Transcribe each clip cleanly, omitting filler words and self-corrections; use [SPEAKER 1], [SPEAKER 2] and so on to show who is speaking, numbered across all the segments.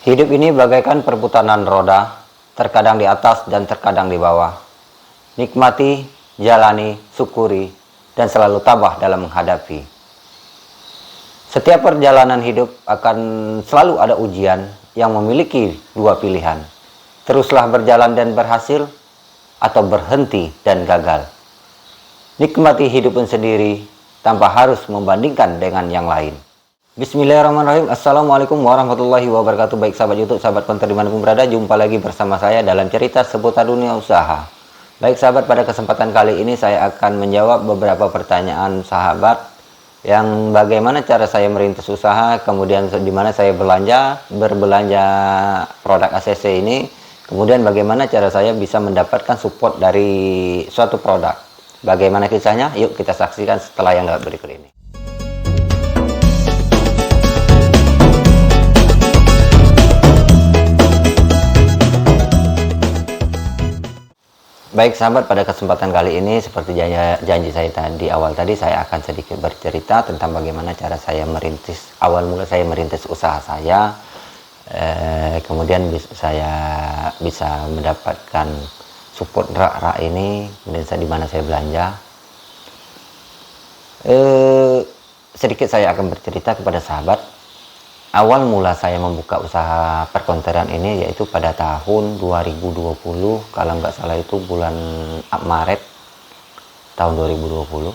[SPEAKER 1] Hidup ini bagaikan perputaran roda, terkadang di atas dan terkadang di bawah. Nikmati, jalani, syukuri, dan selalu tabah dalam menghadapi. Setiap perjalanan hidup akan selalu ada ujian yang memiliki dua pilihan. Teruslah berjalan dan berhasil, atau berhenti dan gagal. Nikmati hidupmu sendiri tanpa harus membandingkan dengan yang lain. Bismillahirrahmanirrahim. Assalamualaikum warahmatullahi wabarakatuh. Baik sahabat YouTube, sahabat konten dimanapun berada, jumpa lagi bersama saya dalam cerita seputar dunia usaha. Baik sahabat, pada kesempatan kali ini saya akan menjawab beberapa pertanyaan sahabat yang bagaimana cara saya merintis usaha, kemudian di mana saya berbelanja produk ACC ini, kemudian bagaimana cara saya bisa mendapatkan support dari suatu produk. Bagaimana kisahnya? Yuk kita saksikan setelah yang berikut ini. Baik sahabat, pada kesempatan kali ini seperti janji saya di awal tadi, saya akan sedikit bercerita tentang bagaimana cara saya merintis, awal mula saya merintis usaha saya, kemudian saya bisa mendapatkan support rak-rak ini, kemudian di mana saya belanja. Sedikit saya akan bercerita kepada sahabat. Awal mula saya membuka usaha perkonteran ini yaitu pada tahun 2020, kalau nggak salah itu bulan Maret tahun 2020.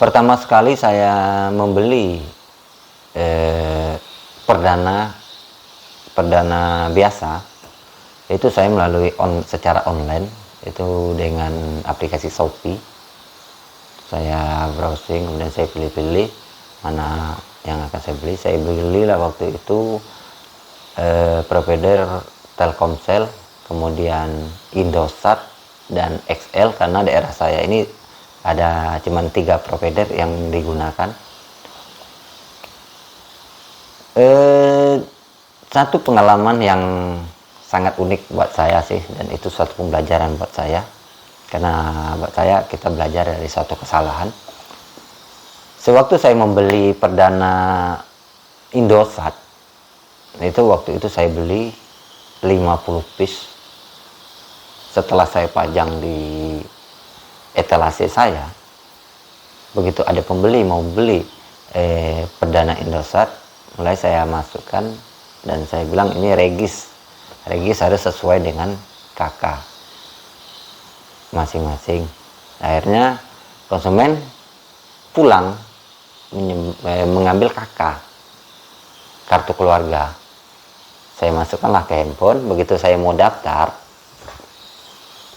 [SPEAKER 1] Pertama sekali saya membeli perdana biasa, itu saya melalui secara online, itu dengan aplikasi Shopee. Saya browsing, kemudian saya pilih-pilih mana yang akan saya belilah waktu itu provider Telkomsel, kemudian Indosat dan XL, karena daerah saya ini ada cuman 3 provider yang digunakan. Satu pengalaman yang sangat unik buat saya sih, dan itu suatu pembelajaran buat saya, karena buat saya kita belajar dari suatu kesalahan. Sewaktu saya membeli perdana Indosat, itu waktu itu saya beli 50 piece. Setelah saya pajang di etalase saya, begitu ada pembeli mau beli perdana Indosat, mulai saya masukkan dan saya bilang ini regis harus sesuai dengan KK masing-masing. Akhirnya konsumen pulang mengambil KK, kartu keluarga. Saya masukkanlah ke handphone. Begitu saya mau daftar,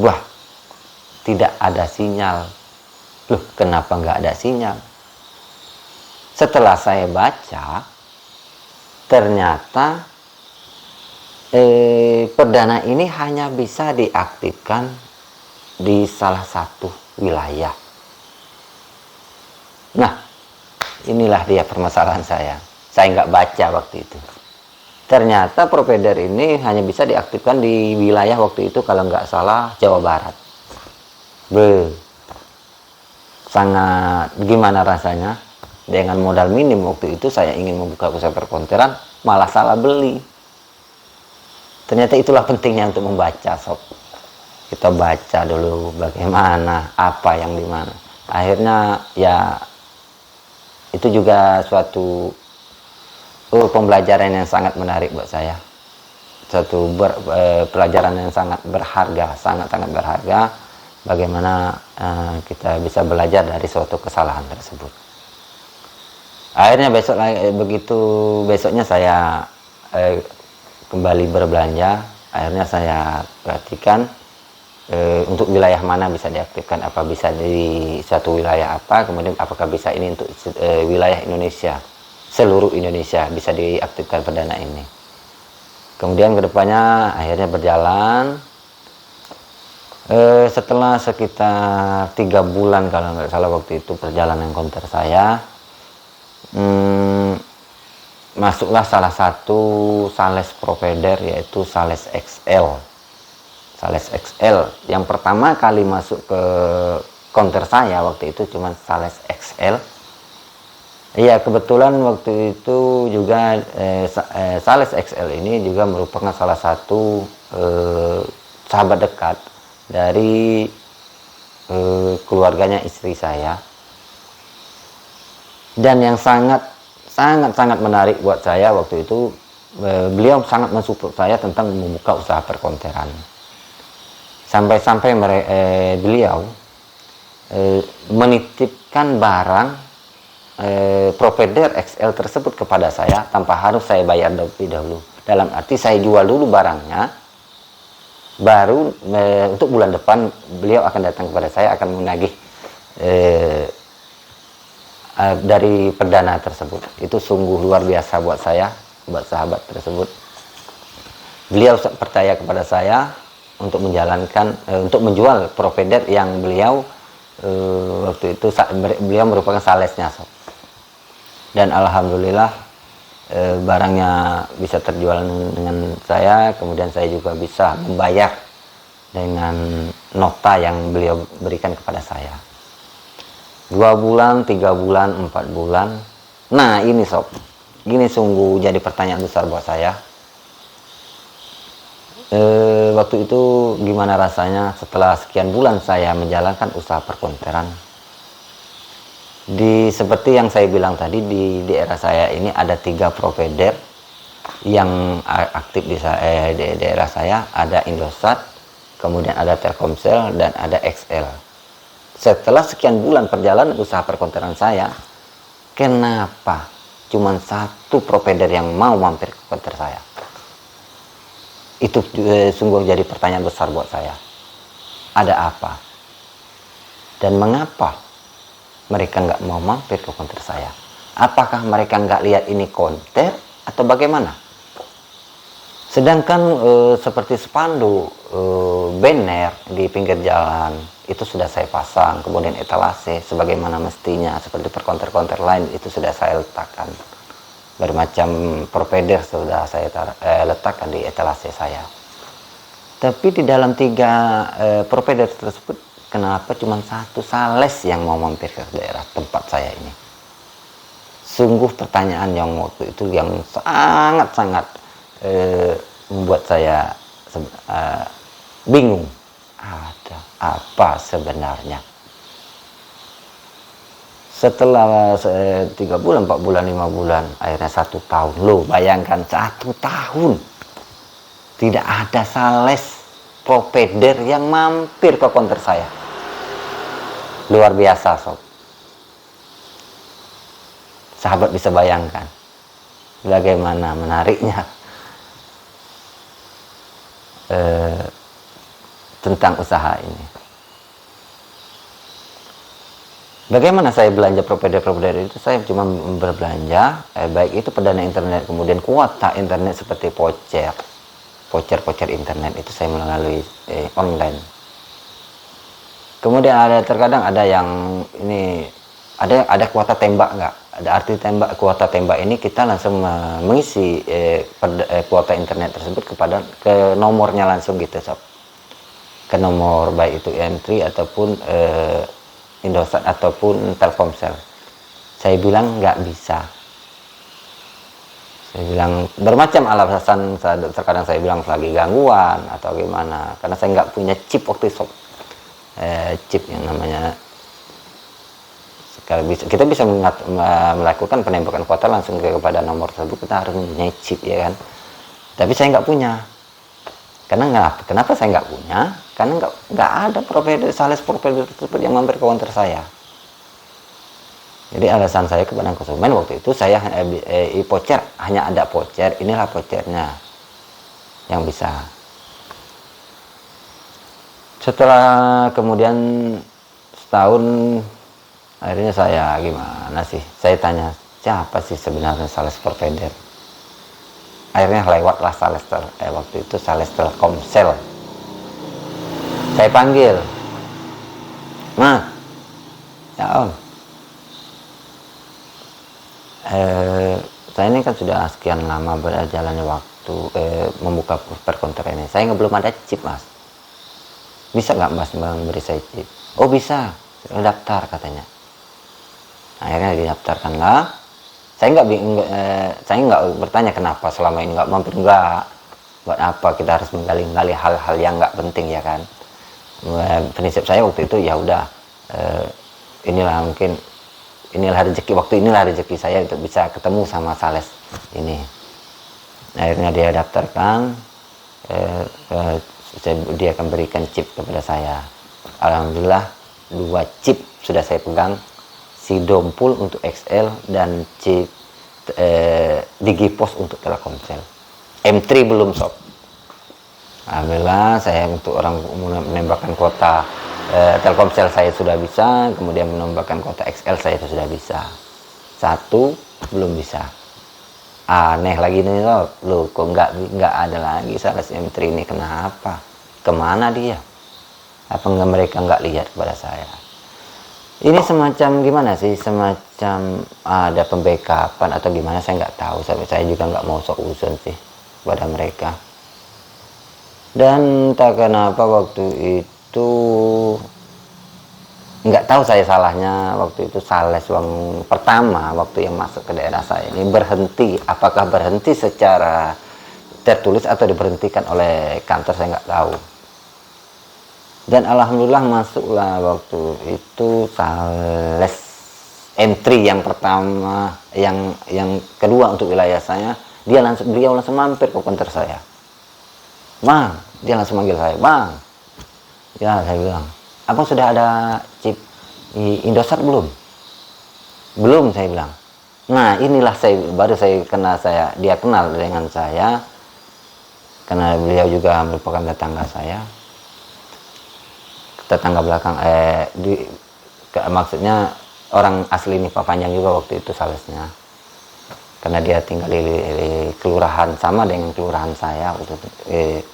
[SPEAKER 1] wah, tidak ada sinyal. Loh, kenapa nggak ada sinyal? Setelah saya baca, ternyata perdana ini hanya bisa diaktifkan di salah satu wilayah. Nah, inilah dia permasalahan saya. Saya nggak baca waktu itu. Ternyata provider ini hanya bisa diaktifkan di wilayah waktu itu kalau nggak salah Jawa Barat. Sangat gimana rasanya? Dengan modal minim waktu itu saya ingin membuka usaha perkonteran, malah salah beli. Ternyata itulah pentingnya untuk membaca, sob. Kita baca dulu bagaimana, apa yang dimana. Akhirnya ya itu juga suatu pembelajaran yang sangat menarik buat saya. Suatu pelajaran yang sangat berharga, sangat-sangat berharga. Bagaimana kita bisa belajar dari suatu kesalahan tersebut. Akhirnya besoknya saya kembali berbelanja. Akhirnya saya perhatikan untuk wilayah mana bisa diaktifkan, apa bisa di suatu wilayah apa, kemudian apakah bisa ini untuk wilayah Indonesia, seluruh Indonesia bisa diaktifkan perdana ini. Kemudian kedepannya akhirnya berjalan, setelah sekitar 3 bulan kalau nggak salah waktu itu perjalanan konter saya, masuklah salah satu sales provider yaitu Sales XL. Sales XL yang pertama kali masuk ke konter saya waktu itu cuma Sales XL. Iya, kebetulan waktu itu juga Sales XL ini juga merupakan salah satu sahabat dekat dari keluarganya istri saya, dan yang sangat menarik buat saya waktu itu, beliau sangat mensupport saya tentang membuka usaha perkonteran, sampai-sampai beliau menitipkan barang provider XL tersebut kepada saya tanpa harus saya bayar lebih dahulu. Dalam arti saya jual dulu barangnya, baru untuk bulan depan beliau akan datang kepada saya, akan menagih dari perdana tersebut. Itu sungguh luar biasa buat saya, buat sahabat tersebut. Beliau percaya kepada saya untuk menjalankan, untuk menjual provider yang beliau waktu itu beliau merupakan salesnya, sob. Dan alhamdulillah barangnya bisa terjual dengan saya, kemudian saya juga bisa membayar dengan nota yang beliau berikan kepada saya. 2 bulan, 3 bulan, 4 bulan. Nah ini sob, ini sungguh jadi pertanyaan besar buat saya. Waktu itu gimana rasanya setelah sekian bulan saya menjalankan usaha perkonteran. Seperti yang saya bilang tadi, di daerah saya ini ada 3 provider yang aktif di daerah saya. Ada Indosat, kemudian ada Telkomsel, dan ada XL. Setelah sekian bulan perjalanan usaha perkonteran saya, kenapa cuma 1 provider yang mau mampir ke konter saya? Itu sungguh jadi pertanyaan besar buat saya. Ada apa? Dan mengapa mereka nggak mau mampir ke konter saya? Apakah mereka nggak lihat ini konter atau bagaimana? Sedangkan seperti spanduk, banner di pinggir jalan itu sudah saya pasang, kemudian etalase sebagaimana mestinya seperti perkonter-konter lain itu sudah saya letakkan. Bermacam provider sudah saya letakkan di etalase saya. Tapi di dalam 3 provider tersebut, kenapa cuma 1 sales yang mau mampir ke daerah tempat saya ini? Sungguh pertanyaan yang waktu itu yang sangat-sangat membuat saya bingung. Ada apa sebenarnya? Setelah 3 bulan, 4 bulan, 5 bulan, akhirnya 1 tahun. Loh, bayangkan 1 tahun tidak ada sales provider yang mampir ke konter saya. Luar biasa, sob. Sahabat bisa bayangkan bagaimana menariknya tentang usaha ini. Bagaimana saya belanja provider-provider itu? Saya cuma berbelanja, baik itu perdana internet, kemudian kuota internet seperti voucher internet itu saya melalui online. Kemudian terkadang ada yang ini ada kuota tembak nggak? Ada arti tembak, kuota tembak ini kita langsung mengisi kuota internet tersebut ke nomornya langsung gitu, sob. Ke nomor baik itu M3 ataupun Indosat ataupun Telkomsel. Saya bilang nggak bisa. Saya bilang bermacam alasan, terkadang saya bilang lagi gangguan atau gimana, karena saya nggak punya chip waktu itu, chip yang namanya kita bisa melakukan penembakan kuota langsung kepada nomor tersebut, kita harus mempunyai chip, ya kan. Tapi saya nggak punya. Kenapa saya nggak punya? Karena nggak ada sales provider tersebut yang mampir ke konter saya. Jadi alasan saya kepada konsumen waktu itu, saya voucher, hanya ada voucher, inilah vouchernya yang bisa. Setelah kemudian setahun, akhirnya saya gimana sih? Saya tanya, siapa sih sebenarnya sales provider? Akhirnya lewatlah waktu itu sales Telkomsel. Saya panggil, Mas, ya Om, saya ini kan sudah sekian lama berjalannya waktu membuka perkonter ini. Saya belum ada chip, Mas. Bisa nggak Mas memberi saya chip? Oh bisa, saya daftar katanya. Akhirnya didaftarkanlah. Saya nggak bertanya kenapa selama ini nggak mampir, nggak. Buat apa kita harus menggali-gali hal-hal yang nggak penting, ya kan? Prinsip saya waktu itu ya udah, inilah mungkin inilah rezeki, waktu inilah rezeki saya untuk bisa ketemu sama Sales ini. Akhirnya dia daftarkan, dia akan berikan chip kepada saya. Alhamdulillah 2 chip sudah saya pegang, Sidompul untuk XL dan chip Digipos untuk Telkomsel. M3 belum sob. Alhamdulillah saya untuk orang menembakkan kuota Telkomsel saya sudah bisa, kemudian menambahkan kota XL saya sudah bisa. 1 belum bisa. Aneh lagi nih loh, kok nggak ada lagi Sales M3 ini, kenapa? Kemana dia? Apa mereka nggak lihat kepada saya? Ini semacam gimana sih? Semacam ada pembackupan atau gimana, saya nggak tahu. Saya juga nggak mau sok usun sih kepada mereka. Dan tak kenapa waktu itu nggak tahu saya salahnya, waktu itu Sales yang pertama waktu yang masuk ke daerah saya ini berhenti. Apakah berhenti secara tertulis atau diberhentikan oleh kantor, saya nggak tahu. Dan alhamdulillah masuklah waktu itu Sales M3 yang pertama, yang kedua untuk wilayah saya. Beliau langsung mampir ke kantor saya. Bang, dia langsung manggil saya, Bang. Ya, saya bilang, Abang sudah ada chip Indosat belum? Belum, saya bilang. Nah, inilah dia kenal dengan saya, karena beliau juga merupakan tetangga saya, tetangga belakang. Maksudnya orang asli Nipah Panjang juga waktu itu Salesnya, karena dia tinggal di kelurahan sama dengan kelurahan saya waktu itu,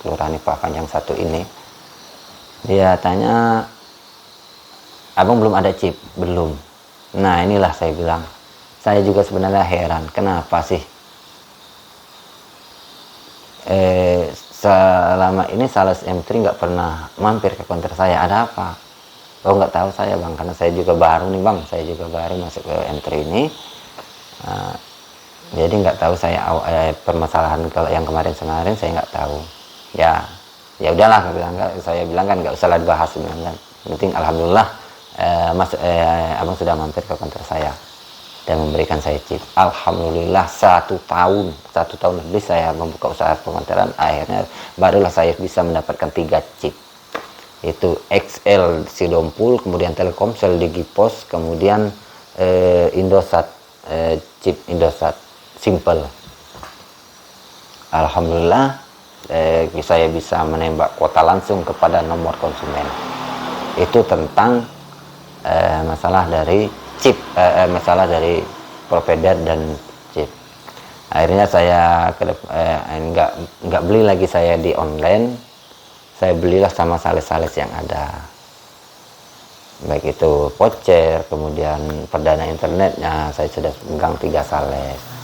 [SPEAKER 1] kelurahan Nipah Panjang 1 ini. Dia tanya, Abang belum ada chip? Belum. Nah, inilah saya bilang, saya juga sebenarnya heran, kenapa sih selama ini Sales M3 nggak pernah mampir ke kantor saya, ada apa? Oh, nggak tahu saya Bang, karena saya juga baru nih Bang, saya juga baru masuk ke M3 ini. Jadi nggak tahu saya permasalahan kalau yang kemarin saya nggak tahu. Ya udahlah, saya bilang kan nggak usah lah dibahas, kan penting alhamdulillah Abang sudah mampir ke kantor saya dan memberikan saya chip. Alhamdulillah 1 tahun lebih saya membuka usaha perkantoran, akhirnya barulah saya bisa mendapatkan 3 chip, itu XL Sidompul, kemudian Telkomsel Digipos, kemudian Indosat, chip Indosat Simple. Alhamdulillah saya bisa menembak kuota langsung kepada nomor konsumen. Itu tentang masalah dari chip, masalah dari provider dan chip. Akhirnya saya nggak beli lagi saya di online, saya belilah sama Sales yang ada, baik itu voucher, kemudian perdana internetnya saya sudah pegang 3 Sales.